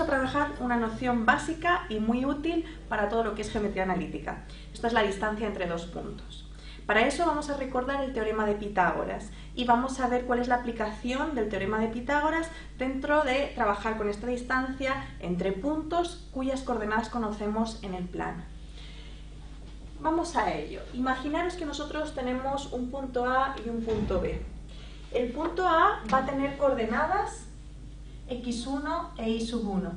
a trabajar una noción básica y muy útil para todo lo que es geometría analítica. Esta es la distancia entre dos puntos. Para eso vamos a recordar el teorema de Pitágoras y vamos a ver cuál es la aplicación del teorema de Pitágoras dentro de trabajar con esta distancia entre puntos cuyas coordenadas conocemos en el plano. Vamos a ello. Imaginaros que nosotros tenemos un punto A y un punto B. El punto A va a tener coordenadas x1 e y1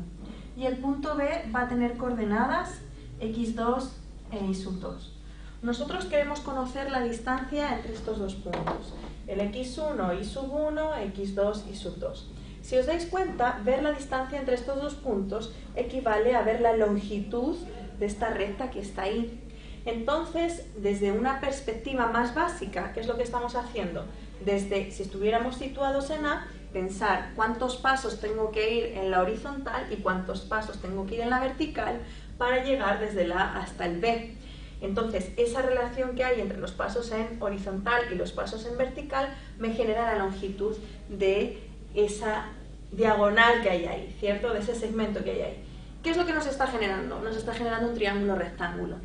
y el punto B va a tener coordenadas x2 e y2. Nosotros queremos conocer la distancia entre estos dos puntos, el x1, y1, x2, y2. Si os dais cuenta, ver la distancia entre estos dos puntos equivale a ver la longitud de esta recta que está ahí. Entonces, desde una perspectiva más básica, ¿qué es lo que estamos haciendo? Desde, si estuviéramos situados en A, pensar cuántos pasos tengo que ir en la horizontal y cuántos pasos tengo que ir en la vertical para llegar desde el A hasta el B. Entonces, esa relación que hay entre los pasos en horizontal y los pasos en vertical me genera la longitud de esa diagonal que hay ahí, ¿cierto? De ese segmento que hay ahí. ¿Qué es lo que nos está generando? Nos está generando un triángulo rectángulo.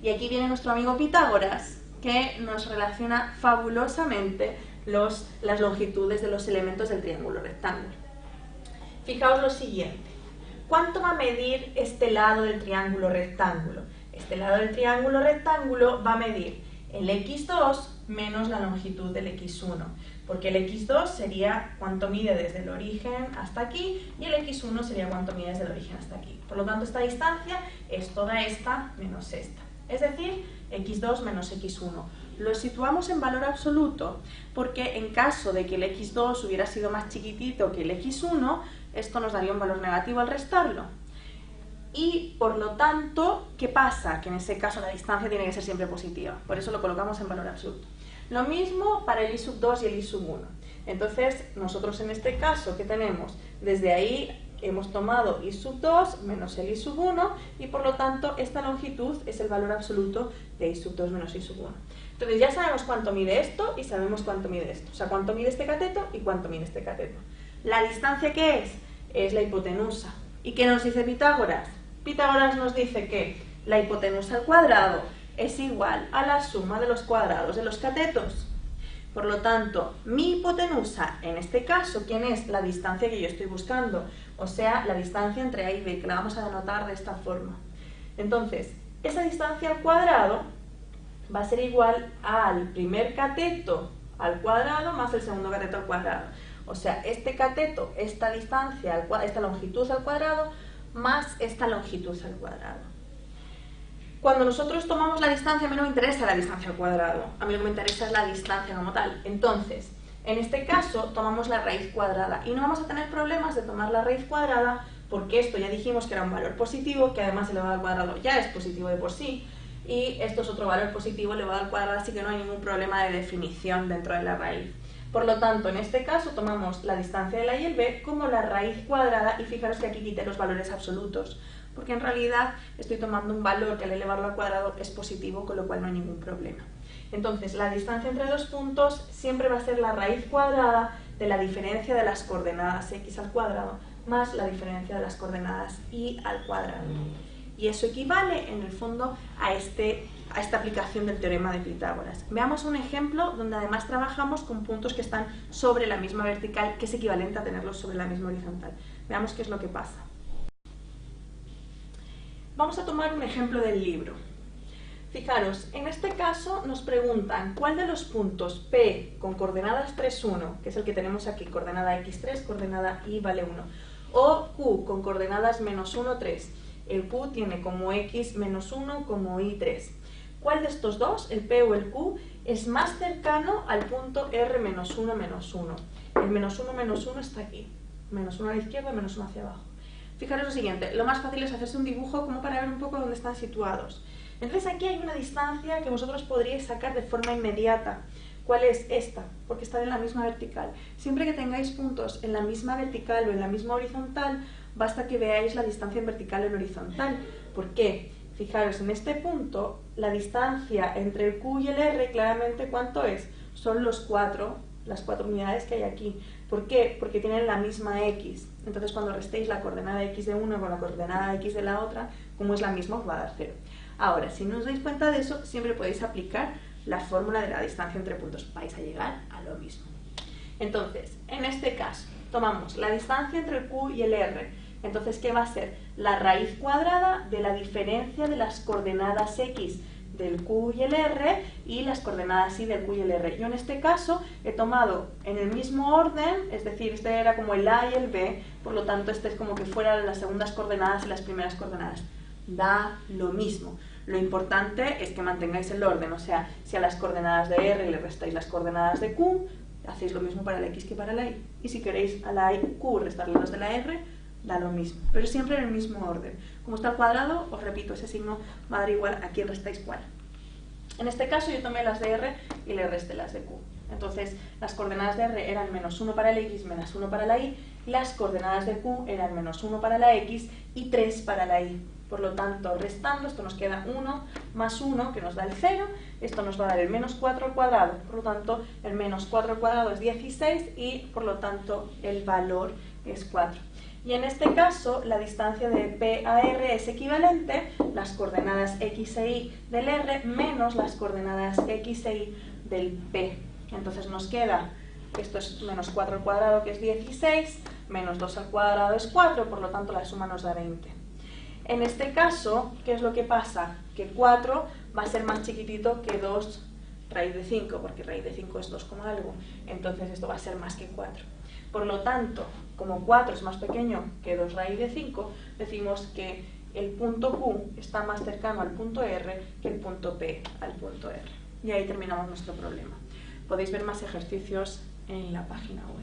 Y aquí viene nuestro amigo Pitágoras, que nos relaciona fabulosamente las longitudes de los elementos del triángulo rectángulo. Fijaos lo siguiente. ¿Cuánto va a medir este lado del triángulo rectángulo? Este lado del triángulo rectángulo va a medir el x2 menos la longitud del x1, porque el x2 sería cuánto mide desde el origen hasta aquí y el x1 sería cuánto mide desde el origen hasta aquí. Por lo tanto, esta distancia es toda esta menos esta, es decir, x2 menos x1. Lo situamos en valor absoluto porque en caso de que el x2 hubiera sido más chiquitito que el x1, esto nos daría un valor negativo al restarlo. Y por lo tanto, ¿qué pasa? Que en ese caso la distancia tiene que ser siempre positiva, por eso lo colocamos en valor absoluto. Lo mismo para el y2 y el y1. Entonces, nosotros en este caso, ¿qué tenemos? Desde ahí hemos tomado y2 menos el y1 y por lo tanto esta longitud es el valor absoluto de y2 menos y1. Entonces ya sabemos cuánto mide esto y sabemos cuánto mide esto, o sea, cuánto mide este cateto y cuánto mide este cateto. ¿La distancia qué es? Es la hipotenusa. ¿Y qué nos dice Pitágoras? Pitágoras nos dice que la hipotenusa al cuadrado es igual a la suma de los cuadrados de los catetos. Por lo tanto, mi hipotenusa, en este caso, ¿quién es? La distancia que yo estoy buscando, o sea, la distancia entre A y B, que la vamos a denotar de esta forma. Entonces, esa distancia al cuadrado va a ser igual al primer cateto al cuadrado más el segundo cateto al cuadrado. O sea, este cateto, esta distancia, esta longitud al cuadrado, más esta longitud al cuadrado. Cuando nosotros tomamos la distancia, a mí no me interesa la distancia al cuadrado, a mí lo que me interesa es la distancia como tal. Entonces, en este caso, tomamos la raíz cuadrada y no vamos a tener problemas de tomar la raíz cuadrada porque esto ya dijimos que era un valor positivo, que además elevado al cuadrado ya es positivo de por sí, y esto es otro valor positivo elevado al cuadrado, así que no hay ningún problema de definición dentro de la raíz. Por lo tanto, en este caso tomamos la distancia de la y el b como la raíz cuadrada y fijaros que aquí quité los valores absolutos, porque en realidad estoy tomando un valor que al elevarlo al cuadrado es positivo, con lo cual no hay ningún problema. Entonces, la distancia entre dos puntos siempre va a ser la raíz cuadrada de la diferencia de las coordenadas x al cuadrado más la diferencia de las coordenadas y al cuadrado. Y eso equivale, en el fondo, a esta aplicación del teorema de Pitágoras. Veamos un ejemplo donde además trabajamos con puntos que están sobre la misma vertical, que es equivalente a tenerlos sobre la misma horizontal. Veamos qué es lo que pasa. Vamos a tomar un ejemplo del libro. Fijaros, en este caso nos preguntan cuál de los puntos P con coordenadas 3, 1, que es el que tenemos aquí, coordenada x3, coordenada y vale 1, o Q con coordenadas menos 1, 3. El Q tiene como x menos 1 como y 3. ¿Cuál de estos dos, el P o el Q, es más cercano al punto R menos 1, menos 1? El menos 1 está aquí. Menos 1 a la izquierda, menos 1 hacia abajo. Fijaros lo siguiente, lo más fácil es hacerse un dibujo como para ver un poco dónde están situados. Entonces aquí hay una distancia que vosotros podríais sacar de forma inmediata. ¿Cuál es? Esta, porque están en la misma vertical. Siempre que tengáis puntos en la misma vertical o en la misma horizontal, basta que veáis la distancia en vertical o en horizontal. ¿Por qué? Fijaros, en este punto, la distancia entre el Q y el R, claramente, ¿cuánto es? Son las 4 unidades que hay aquí. ¿Por qué? Porque tienen la misma x. Entonces cuando restéis la coordenada x de una con la coordenada x de la otra, como es la misma, os va a dar 0. Ahora, si no os dais cuenta de eso, siempre podéis aplicar la fórmula de la distancia entre puntos. Vais a llegar a lo mismo. Entonces, en este caso, tomamos la distancia entre el q y el r. Entonces, ¿qué va a ser? La raíz cuadrada de la diferencia de las coordenadas x del q y el r y las coordenadas y del q y el r. Yo en este caso he tomado en el mismo orden, es decir, este era como el a y el b, por lo tanto este es como que fueran las segundas coordenadas y las primeras coordenadas. Da lo mismo. Lo importante es que mantengáis el orden, o sea, si a las coordenadas de r le restáis las coordenadas de q, hacéis lo mismo para la x que para la y. Y si queréis a la q restarle las de la r, da lo mismo, pero siempre en el mismo orden. Como está al cuadrado, os repito, ese signo va a dar igual a quién restáis cuál. En este caso yo tomé las de r y le resté las de q. Entonces las coordenadas de r eran menos 1 para el x, menos 1 para la y, y las coordenadas de q eran menos 1 para la x y 3 para la y. Por lo tanto, restando, esto nos queda 1 más 1, que nos da el 0, esto nos va a dar el menos 4 al cuadrado, por lo tanto, el menos 4 al cuadrado es 16 y, por lo tanto, el valor es 4. Y en este caso, la distancia de P a R es equivalente, las coordenadas x e y del R menos las coordenadas x e y del P. Entonces nos queda, esto es menos 4 al cuadrado, que es 16, menos 2 al cuadrado es 4, por lo tanto la suma nos da 20. En este caso, ¿qué es lo que pasa? Que 4 va a ser más chiquitito que 2 raíz de 5, porque raíz de 5 es 2, algo, entonces esto va a ser más que 4. Por lo tanto, como 4 es más pequeño que 2 raíz de 5, decimos que el punto Q está más cercano al punto R que el punto P al punto R. Y ahí terminamos nuestro problema. Podéis ver más ejercicios en la página web.